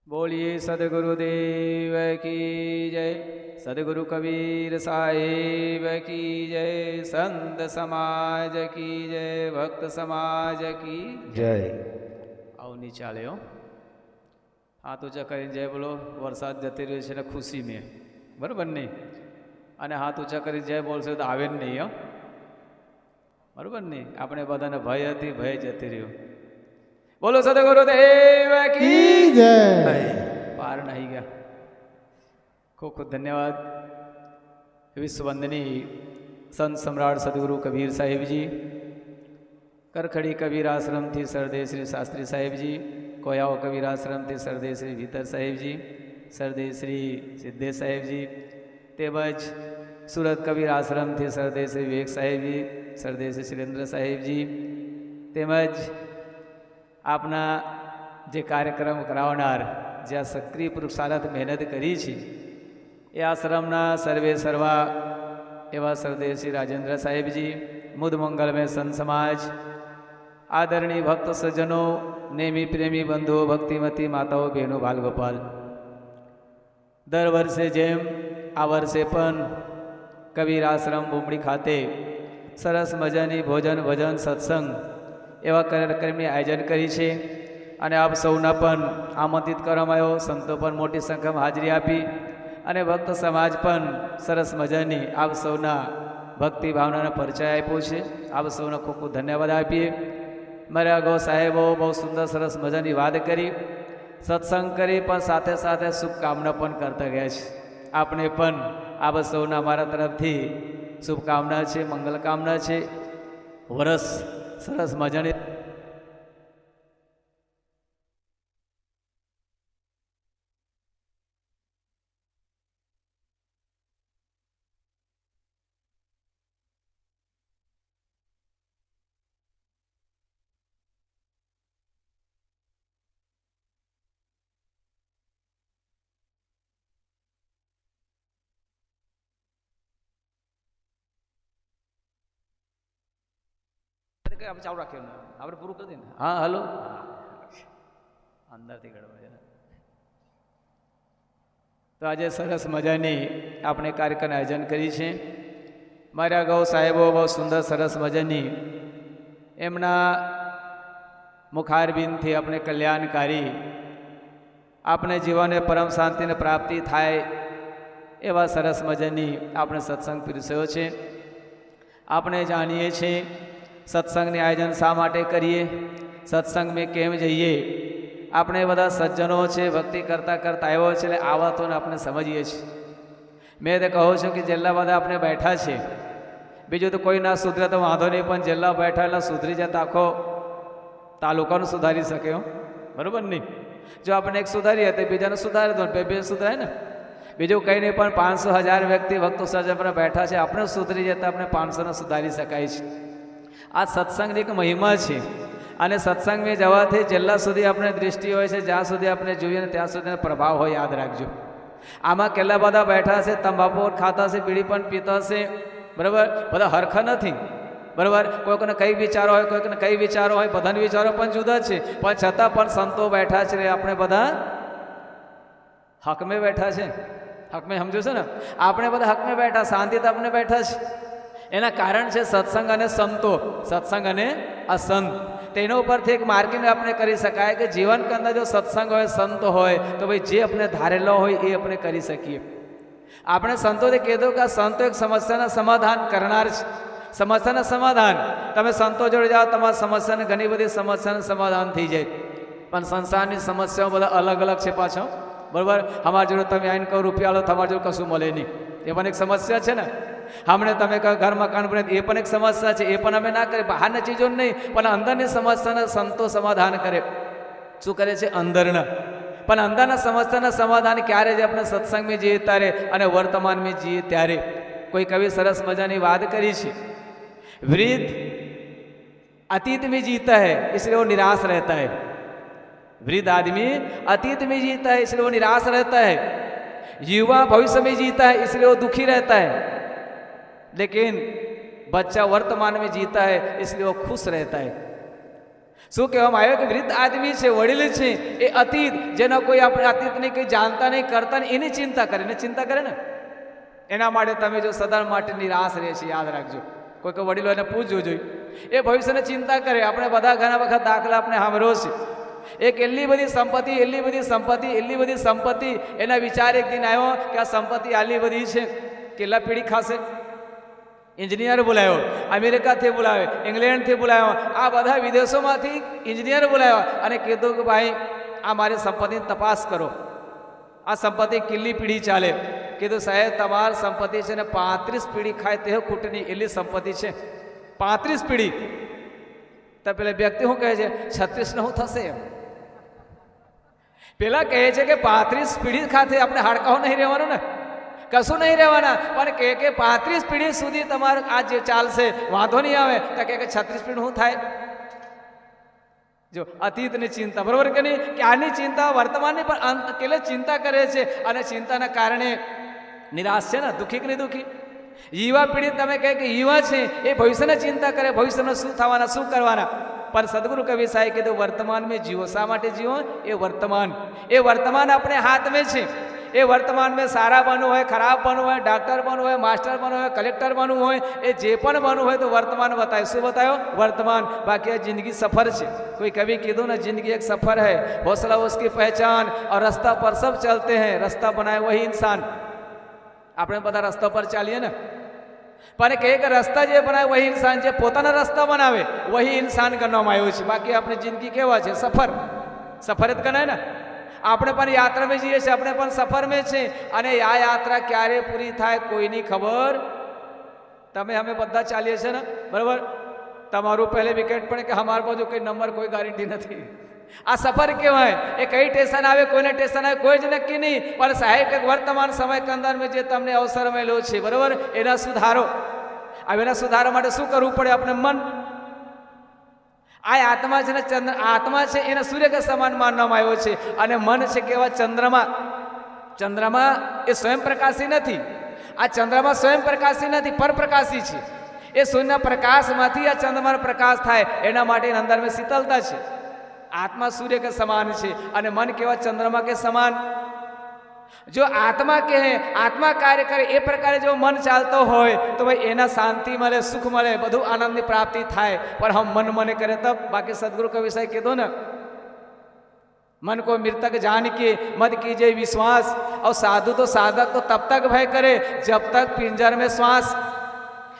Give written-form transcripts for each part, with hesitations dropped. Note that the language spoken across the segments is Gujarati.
बोलिए सदगुरुदेव की जय। सदगुरु कबीर साहेब की जय। संत समाज की जय। भक्त समाज की जय। आओ नीचे आ लो। हाथ ऊंचा कर जय बोलो। वरसाद जती रह्यो छे ने खुशी में बराबर नहीं। अने हाथ ऊंचा कर जय बोलशो तो आवे नहीं हो बराबर नहीं। आपणे बधाने भय हती भय जती रह्यो। बोलो सदगुरुदेव की जय। पार नहीं गया। खूब खूब धन्यवाद। विश्ववंदनी संत सम्राट सदगुरु कबीर साहेब जी, करखड़ी कबीर आश्रम थी सरदेव श्री शास्त्री साहेब जी, कोयाओ कबीर आश्रम थी सरदेव श्री भीतर साहेब जी, सरदेव श्री सिद्धेश साहेब जी, तेमज सूरत कबीर आश्रम थी सरदेव श्री विवेक साहेब जी, सरदेव श्री सुरेंद्र साहेब जी, तेमज आपना जे कार्यक्रम करावनार ज्યાં सक्रिय પુરુષાર્થ મહેનત કરી છે એ આશ્રમના સર્વે સર્વા એવા સરદેવ શ્રી રાજેન્દ્ર સાહેબજી, મુદ મંગલમય સંત સમાજ, આદરણીય ભક્ત સજ્જનો, નેમી પ્રેમી બંધુઓ, ભક્તિમતી માતાઓ, બહેનો, બાલ ગોપાલ, દર વર્ષે જેમ આ વર્ષે પણ કબીર આશ્રમ બુમડી ખાતે સરસ મજાની ભોજન ભજન સત્સંગ એવા કાર્યક્રમની આયોજન કરી છે અને આપ સૌના પણ આમંત્રિત કરવામાં આવ્યો। સંતો પણ મોટી સંખ્યામાં હાજરી આપી અને ભક્ત સમાજ પણ સરસ મજાની આપ સૌના ભક્તિ ભાવનાનો પરિચય આપ્યો છે। આપ સૌને ખૂબ ખૂબ ધન્યવાદ આપીએ। મારા અગાઉ સાહેબો બહુ સુંદર સરસ મજાની વાત કરી, સત્સંગ કરી, પણ સાથે સાથે શુભકામના પણ કરતા ગયા છે। આપણે પણ આપ સૌના મારા તરફથી શુભકામના છે, મંગલકામના છે। વરસ સરસ મજાની આપણે ચાલુ રાખીએ, આપણે પૂરું કરી દઈએ ને। હા હલો, અંદરથી ગડબડ છે તો આજે સરસ મજાની આપણે કાર્યક્રમ આયોજન કરી છે। મારા અગાઉ સાહેબો બહુ સુંદર સરસ મજાની એમના મુખારબિંદથી આપણે કલ્યાણકારી આપણે જીવને પરમ શાંતિને પ્રાપ્તિ થાય એવા સરસ મજાની આપણે સત્સંગ પીરસ્યો છે। આપણે જાણીએ છીએ સત્સંગની આયોજન શા માટે કરીએ, સત્સંગ મેં કેમ જઈએ। આપણે બધા સજ્જનો છે, ભક્તિ કરતાં કરતાં આવ્યો છે એટલે આ વાતોને આપણે સમજીએ છીએ। મેં તો કહું છું કે જેટલા બધા આપણે બેઠા છે, બીજું તો કોઈ ના સુધરે તો વાંધો નહીં, પણ જેટલા બેઠા એટલે સુધરી જાય તો આખો તાલુકાનું સુધારી શકે હો, બરાબર નહીં। જો આપણે એક સુધારીએ તો બીજાને સુધારી દો, બે સુધરાય ને। બીજું કંઈ નહીં, પણ 500,000 વ્યક્તિ ભક્તો સજ્જન પર બેઠા છે, આપણે સુધરી જાય તો આપણે 500ને સુધારી શકાય છે। આ સત્સંગની એક મહિમા છે અને સત્સંગમાં જવાથી જેટલા સુધી આપણે દૃષ્ટિ હોય છે, જ્યાં સુધી આપણે જોઈએ ને ત્યાં સુધીનો પ્રભાવ હોય, યાદ રાખજો। આમાં કેટલા બધા બેઠા છે, તંબાકુ ખાતા છે, બીડી પણ પીતા છે, બરાબર, બધા હરખા નથી, બરાબર। કોઈકને કઈ વિચારો હોય, કોઈકને કઈ વિચારો હોય, બધાના વિચારો પણ જુદા છે, પણ છતાં પણ સંતો બેઠા છે, આપણે બધા હકમે બેઠા છે। હકમે સમજો છો ને, આપણે બધા હકમે બેઠા, શાંતિથી આપણે બેઠા છે। એના કારણ છે સત્સંગ અને સંતો, સત્સંગ અને અસંત। તેના ઉપરથી એક માર્કિંગ આપણે કરી શકાય કે જીવન કે અંદર જો સત્સંગ હોય, સંત હોય તો ભાઈ જે આપણે ધારેલો હોય એ આપણે કરી શકીએ। આપણે સંતોને કીધું કે આ સંતો એક સમસ્યાના સમાધાન કરનાર છે। સમસ્યાના સમાધાન, તમે સંતો જોડે જાઓ, તમારી સમસ્યાને ઘણી બધી સમસ્યાનું સમાધાન થઈ જાય, પણ સંસારની સમસ્યાઓ બધા અલગ અલગ છે પાછો, બરાબર। અમારા જોડે તમે આવીને કહો રૂપિયા લો, તમારા જોડે કશું મળે નહીં, એ પણ એક સમસ્યા છે ને। હમણે તમે કહો ઘર મકાન બને, એ પણ એક સમસ્યા છે, એ પણ અમે ના કરીએ, બહારની ચીજો નહીં, પણ અંદરની સમસ્યાને સંતો સમાધાન કરે। શું કરે છે? અંદરના। પણ અંદરના સમસ્યાના સમાધાન ક્યારે જ આપણે સત્સંગમાં જઈએ ત્યારે અને વર્તમાનમાં જઈએ ત્યારે। કોઈ કવિ સરસ મજાની વાત કરી છે, વૃદ્ધ अतीत में जीता है इसलिए वो निराश रहता है। वृद्ध आदमी अतीत में जीता है इसलिए वो निराश रहता है। युवा भविष्य में जीता है इसलिए वो दुखी रहता है, लेकिन बच्चा वर्तमान में जीता है इसलिए वो खुश रहता है। શું કહેવામાં આવ્યું કે વૃદ્ધ આદમી છે, વડીલ છે, એ અતીત, જેનો કોઈ આપણે અતીતને કંઈ જાણતા નહીં, કરતા નહીં, એની ચિંતા કરે ને ચિંતા કરે ને એના માટે તમે જો સદા માટે નિરાશ રહે છે, યાદ રાખજો. કોઈ વડીલોને પૂછવું જોઈએ, એ ભવિષ્યની ચિંતા કરે. આપણે બધા ઘણા વખત દાખલા આપણે સાંભળ્યો છે. એક એટલી બધી સંપત્તિ, એટલી બધી સંપત્તિ, એટલી બધી સંપત્તિ, એના વિચાર એક દિન આવ્યો કે આ સંપત્તિ આટલી બધી છે, કેટલા પેઢી ખાશે. એન્જિનિયર બોલાવ્યો, અમેરિકાથી બોલાવ્યો, ઇંગ્લેન્ડથી બોલાવ્યો, આ બધા વિદેશોમાંથી એન્જિનિયર બોલાવ્યો અને કીધું કે ભાઈ આ મારી સંપત્તિની તપાસ કરો, આ સંપત્તિ કેટલી પેઢી ચાલે. કીધું સાહેબ તમારી સંપત્તિ છે ને 35 પેઢી ખાય તે ખૂટની એટલી સંપત્તિ છે, 35 પેઢી. તો પેલા વ્યક્તિ શું કહે છે 36 શું થશે એમ. પેલા કહે છે કે 35 પેઢી ખાતે આપણે હાડકાઓ નહીં રહેવાનું ને, કશું નહીં રહેવાના, પણ કે 35 પેઢી સુધી તમારું આ જે ચાલશે વાંધો નહીં આવે. તો કે 36 પેઢી શું થાય. જો અતીતની ચિંતા, બરોબર કે નહીં, કે આની ચિંતા વર્તમાનની પણ કેટલે ચિંતા કરે છે અને ચિંતાના કારણે નિરાશ છે ને, દુઃખી કે નહીં દુઃખી. યુવા પેઢી તમે કહે કે યુવા છે એ ભવિષ્યની ચિંતા કરે, ભવિષ્યમાં શું થવાના, શું કરવાના. પણ સદગુરુ કવિ સાહેબ કીધું વર્તમાન મેં જીવો. શા માટે જીવો. એ વર્તમાન આપણે હાથમાં છે. એ વર્તમાન મેં સારા બનવું હોય, ખરાબ બનવું હોય, ડાક્ટર બનવું હોય, માસ્ટર બનવું હોય, કલેક્ટર બનવું હોય, એ જે પણ બનવું હોય તો વર્તમાન બતાવે. શું બતાવ્યો. વર્તમાન. બાકી આ જિંદગી સફર છે. કોઈ કવિ કીધું ને જિંદગી એક સફર है, हौसला उसकी पहचान और रास्ता पर सब चलते हैं, रास्ता बनाए वही इंसान. આપણે બધા રસ્તા પર ચાલીએ ને, પણ કહે કે રસ્તા જે બનાવે વહી ઇન્સાન, જે પોતાના રસ્તા બનાવે વહી ઇન્સાન ગણવામાં આવ્યો છે. બાકી આપણી જિંદગી કેવા છે, સફર જ ગણાય ને. આપણે પણ યાત્રામાં જઈએ છીએ, આપણે પણ સફરમાં છે અને આ યાત્રા ક્યારે પૂરી થાય કોઈની ખબર. તમે અમે બધા ચાલીએ છીએ ને, બરાબર. તમારું પહેલે વિકેટ પડે કે અમારા બાજુ કંઈ નંબર કોઈ ગેરંટી નથી. આ સફર કહેવાય. એ કઈ સ્ટેશન આવે, કોઈને સ્ટેશન આવે કોઈ જ નક્કી નહીં. પણ સાહેબ કે વર્તમાન સમય કે અંદર જે તમને અવસર મળ્યો છે, બરાબર, એના સુધારો. હવે એના સુધારા માટે શું કરવું પડે. આપણે મન, આ આત્મા છે ને આત્મા છે એને સૂર્ય કે સમાન માનવામાં આવ્યો છે અને મન છે કેવા ચંદ્રમા. ચંદ્રમા એ સ્વયં પ્રકાશી નથી. આ ચંદ્રમા સ્વયં પ્રકાશી નથી, પરપ્રકાશી છે. એ સૂર્યના પ્રકાશમાંથી આ ચંદ્રમાનો પ્રકાશ થાય, એના માટે અંદર મેં શીતલતા છે. આત્મા સૂર્ય કે સમાન છે અને મન કેવા ચંદ્रमा કે સમાન. જો આત્મા કે આત્મા કાર્ય કરે એ પ્રકારે જો મન ચાલતો હોય તો ભાઈ એના શાંતિ મળે, સુખ મળે, બધું આનંદની પ્રાપ્તિ થાય. પણ હમ મન મને કરે તબ. બાકી સદગુરુ કવિ સાહેબ કીધું ને, मन को मृतक जान के मत कीजिए विश्वास, और साधु तो साधक तो तब तक भय करे जब तक पिंजर में श्वास.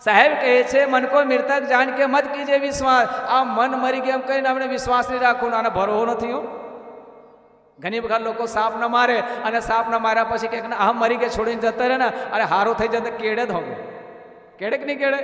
સાહેબ કહે છે મન કો મૃતક જાન કે મત કીજે વિશ્વાસ. આ મન મરી ગયા એમ કહીને આપણે વિશ્વાસ નહીં રાખવું, આને ભરવો નથી. હો, ઘણી વખત લોકો સાપ ન મારે અને સાપ ન માર્યા પછી કંઈક આમ મરી ગયા છોડીને જતા રહે ને, અરે હારો થઈ જતા કેડે જ હોગે, કેડે કે નહીં કેડે.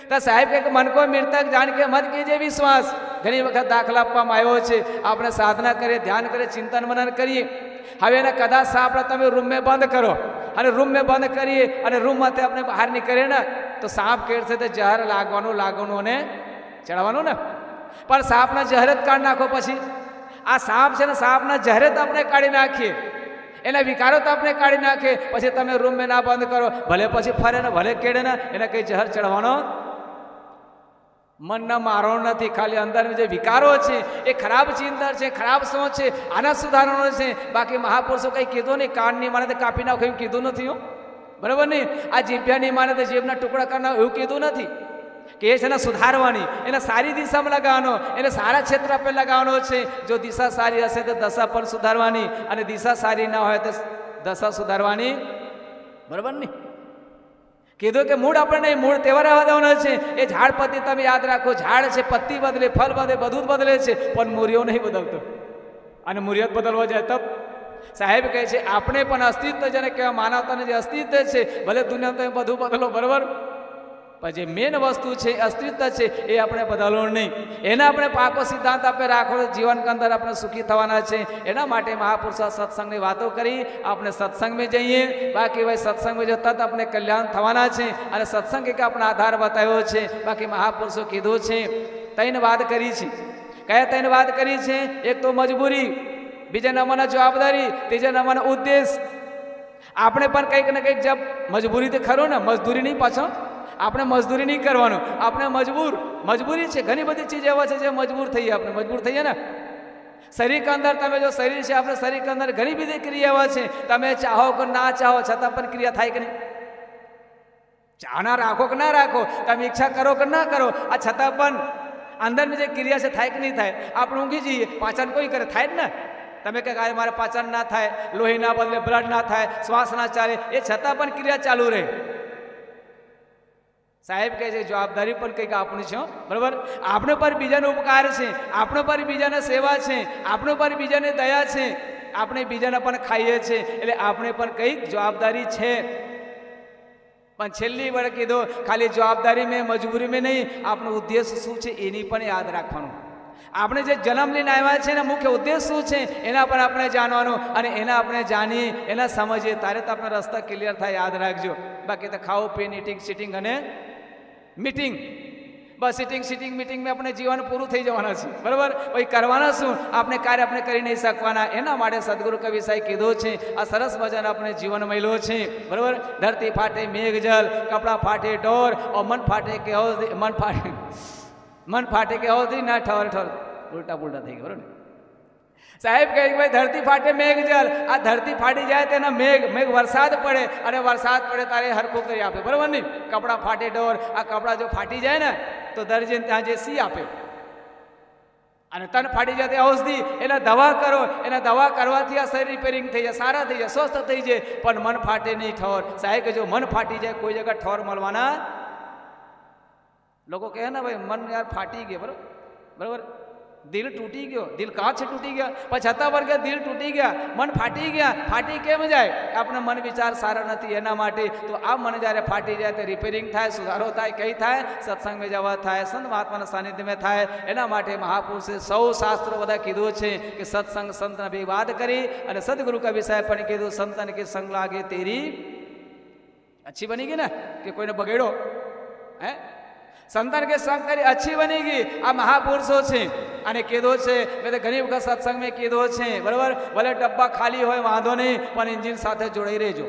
તો સાહેબ કે મન કો મૃતક જાન કે મત કીજે વિશ્વાસ. ઘણી વખત દાખલા આપવામાં આવ્યો છે. આપણે સાધના કરીએ, ધ્યાન કરીએ, ચિંતન મનન કરીએ. હવે એને કદાચ સાપને તમે રૂમમાં બંધ કરો અને રૂમમાં બંધ કરીએ અને રૂમમાંથી આપણે બહાર નીકળીએ ને તો સાપ કેળશે તો ઝેર લાગવાનું અને ચડવાનું ને. પણ સાપના ઝેર જ કાઢી નાખો. પછી આ સાપ છે ને, સાપના ઝેર જ આપણે કાઢી નાખીએ, એના વિકારો તો આપણે કાઢી નાખીએ. પછી તમે રૂમમાં ના બંધ કરો, ભલે પછી ફરે ને ભલે કેળે ને, એને કંઈ ઝેર ચડવાનો મનના મારો નથી. ખાલી અંદર જે વિકારો છે એ ખરાબ ચિંતા છે, ખરાબ સોચ છે, આના સુધારવાનો છે. બાકી મહાપુરુષો કંઈ કીધું નહીં. કાનની માને તો કાપી નાખો એવું કીધું નથી. બરાબર નહીં. આ જીભ્યાની માને તો જીભના ટુકડા કરનાર એવું કીધું નથી. કે એ છે ને સુધારવાની, એને સારી દિશામાં લગાવવાનો, એને સારા ક્ષેત્ર પર લગાવવાનો છે. જો દિશા સારી હશે તો દશા પણ સુધારવાની, અને દિશા સારી ના હોય તો દશા સુધારવાની. બરાબર નહીં. કીધું કે મૂળ આપણે નહીં, મૂળ તહેવાર આવવાનો છે. એ ઝાડ પત્તી તમે યાદ રાખો, ઝાડ છે, પત્તી બદલે, ફળ બદલે, બધું જ બદલે છે, પણ મૂળિયો નહીં બદલતો. અને મૂળિયો બદલવા જાય તબ સાહેબ કહે છે આપણે પણ અસ્તિત્વ જેને કહેવાય, માનવતાનું જે અસ્તિત્વ છે, ભલે દુનિયા તમે બધું બદલો, બરાબર, પણ જે મેન વસ્તુ છે, અસ્તિત્વ છે, એ આપણે બદલવું નહીં. એના આપણે પાકો સિદ્ધાંત આપણે રાખો, જીવન અંદર આપણે સુખી થવાના છે. એના માટે મહાપુરુષો સત્સંગની વાતો કરી. આપણે સત્સંગમાં જઈએ. બાકી ભાઈ સત્સંગમાં જતા જ આપણે કલ્યાણ થવાના છે. અને સત્સંગ એક આપણે આધાર બતાવ્યો છે. બાકી મહાપુરુષો કીધું છે, ત્રણ વાત કરી છે. કયા ત્રણ વાત કરી છે? એક તો મજબૂરી, બીજા નંબરના જવાબદારી, ત્રીજા નંબરનો ઉદ્દેશ. આપણે પણ કંઈક ને કંઈક જબ મજબૂરી તો ખરો ને, મજદૂરી નહીં પાછો. આપણે મજદૂરી નહીં કરવાનું, આપણે મજબૂરી છે. ઘણી બધી ચીજ એવા છે જે મજબૂર થઈએ, આપણે મજબૂર થઈએ ને. શરીર કે અંદર તમે જો શરીર છે, આપણે શરીર કે અંદર ઘણી બધી ક્રિયાઓ છે. તમે ચાહો કે ના ચાહો છતાં પણ ક્રિયા થાય કે નહીં? ચાહના રાખો કે ના રાખો, તમે ઈચ્છા કરો કે ના કરો, આ છતાં પણ અંદરની જે ક્રિયા છે થાય કે નહીં થાય? આપણે ઊંઘી જઈએ, પાચન કોઈ કરે, થાય જ ને. તમે કહે કે મારે પાચન ના થાય, લોહી ના બદલે બ્લડ ના થાય, શ્વાસ ના ચાલે, એ છતાં પણ ક્રિયા ચાલુ રહે. સાહેબ કહે છે જવાબદારી પણ કંઈક આપણી છે, બરાબર. આપણે પર બીજાનો ઉપકાર છે, આપણો પર બીજાને સેવા છે, આપણો પર બીજાને દયા છે, આપણે બીજાને પણ ખાઈએ છીએ, એટલે આપણે પણ કંઈક જવાબદારી છે. પણ છેલ્લી વાર કીધું, ખાલી જવાબદારી મેં મજબૂરી મેં નહીં, આપણો ઉદ્દેશ શું છે એની પણ યાદ રાખવાનું. આપણે જે જન્મ લઈને આવ્યા છે એના મુખ્ય ઉદ્દેશ શું છે એના પર આપણે જાણવાનું, અને એના આપણે જાણીએ, એના સમજીએ, ત્યારે તો આપણે રસ્તા ક્લિયર થાય. યાદ રાખજો. બાકી તો ખાવું પીને ઇટિંગ સિટિંગ અને મીટિંગ, બસ સિટિંગ મીટિંગમાં આપણે જીવન પૂરું થઈ જવાના છે, બરાબર. પછી કરવાના શું? આપણે કાર્ય આપણે કરી નહીં શકવાના. એના માટે સદગુરુ કવિ સાહેબ કીધું છે, આ સરસ મજાનો આપણે જીવન મળ્યો છે, બરાબર. ધરતી ફાટે મેઘજલ, કપડાં ફાટે ઢોર, મન ફાટે કે મન ફાટે કે હોતી ના ઠોર ઉલટા થઈ ગયો, બરાબર. સાહેબ કહે ભાઈ ધરતી ફાટે મેઘજલ, આ ધરતી ફાટી જાય તેના મેઘ વરસાદ પડે, અને વરસાદ પડે તારે હરખું કરી આપે, બરાબર નહીં? કપડાં ફાટે ઢોર, આ કપડાં જો ફાટી જાય ને તો દરજીને ત્યાં જે સી આપે, અને તન ફાટી જાય તે ઔષધિ, એના દવા કરો, એના દવા કરવાથી આ શરીર રિપેરિંગ થઈ જાય, સારા થઈ જાય, સ્વસ્થ થઈ જાય. પણ મન ફાટે નહીં ઠોર. સાહેબ કે જો મન ફાટી જાય કોઈ જગ્યા ઠોર મળવાના. લોકો કહે ને ભાઈ મન યાર ફાટી ગયો, બરાબર. દિલ તૂટી ગયો, દિલ કાં છે તૂટી ગયા, પણ છતાં પર કે દિલ તૂટી ગયા, મન ફાટી ગયા. ફાટી કેમ જાય? આપણે મન વિચાર સારા નથી એના માટે. તો આ મન જ્યારે ફાટી જાય તે રિપેરિંગ થાય, સુધારો થાય. કઈ થાય? સત્સંગમાં જવા થાય, સંત મહાત્માના સાનિધ્યમાં થાય. એના માટે મહાપુરુષે સૌ શાસ્ત્રો બધા કીધું છે કે સત્સંગ સંતને બે વાત કરી, અને સદગુરુ કવિ સાહેબ પણ કીધું સંતન કે સંગ લાગે તેરી અચ્છી બની ગઈ ને, કે કોઈને બગડ્યો હે? સંતાન કે સંગ કરી અચ્છી બની ગઈ. આ મહાપુરુષો છે. અને કીધો છે, મેં તો ઘણી વખત સત્સંગ મેં કીધો છે, બરાબર. ભલે ડબ્બા ખાલી હોય વાંધો નહીં, પણ એન્જિન સાથે જોડાઈ રહેજો,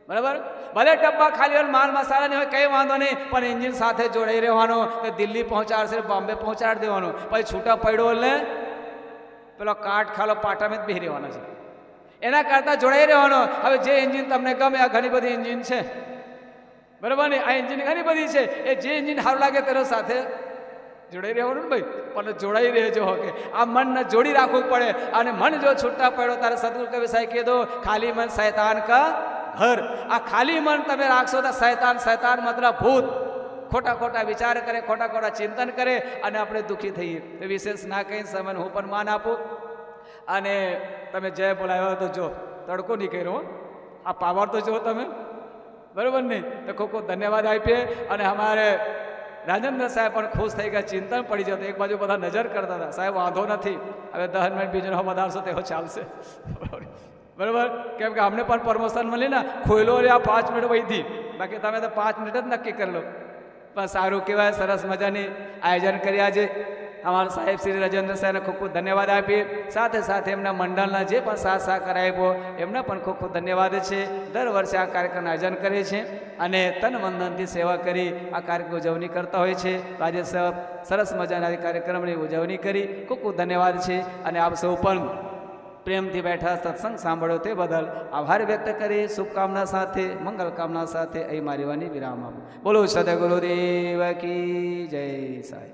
બરાબર. ભલે ડબ્બા ખાલી હોય, માલ મસાલા નહીં હોય, કંઈ વાંધો નહીં, પણ એન્જિન સાથે જોડાઈ રહેવાનો. તો દિલ્હી પહોંચાડશે, બોમ્બે પહોંચાડી દેવાનું. પછી છૂટા પડ્યો એટલે પેલો કાટ ખાલો પાટામાં જ બેસી રહેવાના છે. એના કરતાં જોડાઈ રહેવાનો. હવે જે એન્જિન તમને ગમે, આ ઘણી બધી એન્જિન છે, બરાબર ને? આ એન્જિન ઘણી બધી છે, એ જે એન્જિન સારું લાગે તેનો સાથે જોડાઈ રહેવાનું ને ભાઈ. પણ જોડાઈ રહેજો કે આ મનને જોડી રાખવું પડે. અને મન જો છૂટા પડ્યો તારે સદગુરુ કવિ સાહેબ કીધું, ખાલી મન શૈતાન કા ઘર. આ ખાલી મન તમે રાખશો તો શૈતાન મતલબ ભૂત, ખોટા વિચાર કરે, ખોટા ચિંતન કરે, અને આપણે દુઃખી થઈએ. તો વિશેષ ના કહીને સમય હું પણ માન આપું. અને તમે જય બોલાવ્યો તો જો તડકો નીકળ્યો, આ પાવર તો જો તમે, બરાબર નહીં? તો ખૂબ ખૂબ ધન્યવાદ આપીએ. અને અમારે રાજેન્દ્ર સાહેબ પણ ખુશ થઈ ગયા, ચિંતન પડી જતો. એક બાજુ બધા નજર કરતા હતા, સાહેબ વાંધો નથી, હવે 10 મિનિટ બીજો વધારશો તો ચાલશે, બરાબર. કેમ કે અમને પણ પ્રમોશન મળી ને, ખોયલો આ 5 મિનિટ વહીથી, બાકી તમે તો 5 મિનિટ જ નક્કી કરી લો. પણ સારું કહેવાય, સરસ મજાની આયોજન કર્યા છે. અમારા સાહેબ શ્રી રાજેન્દ્ર સાહેબને ખૂબ ખૂબ ધન્યવાદ આપીએ. સાથે એમના મંડળના જે પણ સાથ સહકાર આપ્યો એમને પણ ખૂબ ખૂબ ધન્યવાદ છે. દર વર્ષે આ કાર્યક્રમનું આયોજન કરે છે, અને તન મંદનથી સેવા કરી આ કાર્યક્રમ ઉજવણી કરતા હોય છે. તો આજે સરસ મજાના કાર્યક્રમની ઉજવણી કરી, ખૂબ ખૂબ ધન્યવાદ છે. અને આપ સૌ પણ પ્રેમથી બેઠા સત્સંગ સાંભળ્યો તે બદલ આભાર વ્યક્ત કરી, શુભકામના સાથે, મંગલ કામના સાથે અહીં મારી વાની વિરામ આપું. બોલો સદગુરુદેવ કી જય. સાહેબ.